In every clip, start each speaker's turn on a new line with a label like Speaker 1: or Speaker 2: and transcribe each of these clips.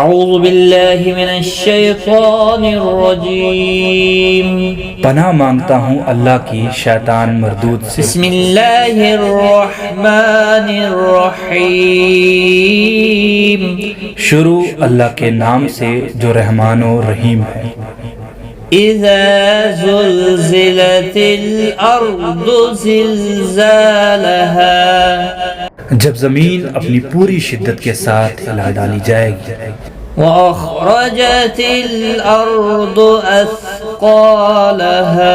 Speaker 1: اعوذ باللہ من الشیطان الرجیم،
Speaker 2: پناہ مانگتا ہوں اللہ کی شیطان مردود سے۔
Speaker 1: بسم اللہ الرحمن الرحیم،
Speaker 2: شروع اللہ کے نام سے جو رحمان و رحیم ہے۔
Speaker 1: اذا زلزلت الارض زلزالها،
Speaker 2: جب زمین اپنی پوری شدت کے ساتھ ہلا ڈالی جائے گی۔
Speaker 1: وأخرجت الأرض أثقالها،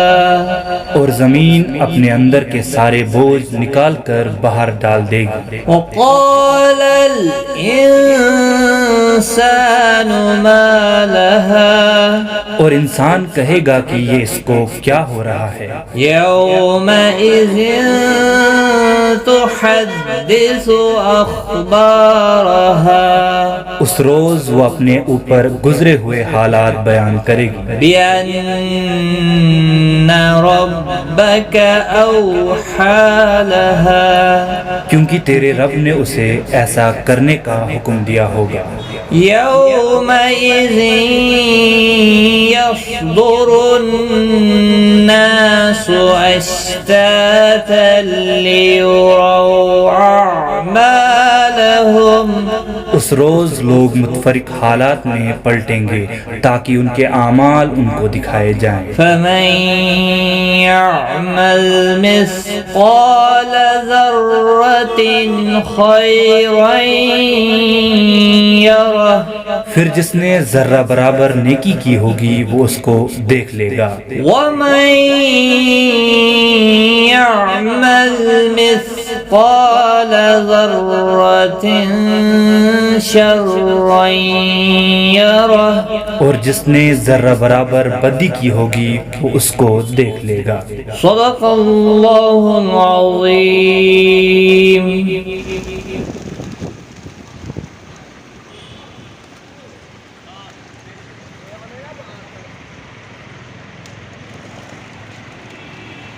Speaker 1: اور
Speaker 2: زمین اپنے اندر کے سارے بوجھ نکال کر باہر ڈال دے گی۔
Speaker 1: وقال الإنسان ما لها،
Speaker 2: اور انسان کہے گا کہ یہ اس کو کیا ہو رہا ہے۔
Speaker 1: يومئذ تحدث أخبارها،
Speaker 2: اس روز وہ اپنے اوپر گزرے ہوئے حالات بیان کرے گی۔
Speaker 1: بأن ربك أوحى لها،
Speaker 2: کیونکہ تیرے رب نے اسے ایسا کرنے کا حکم دیا ہوگا۔
Speaker 1: يومئذ يصدر الناس أشتاتا ليروا أعمالهم،
Speaker 2: اس روز لوگ متفرق حالات میں پلٹیں گے تاکہ ان کے اعمال ان کو دکھائے جائیں۔
Speaker 1: فمن يعمل مثقال ذرة خيرا يره،
Speaker 2: پھر جس نے ذرہ برابر نیکی کی ہوگی وہ اس کو دیکھ لے گا۔
Speaker 1: ومن يعمل مثقال ذرة شرا يره، اور
Speaker 2: جس نے ذرہ برابر بدی کی ہوگی وہ اس کو دیکھ لے گا۔
Speaker 1: صدق اللہ العظیم۔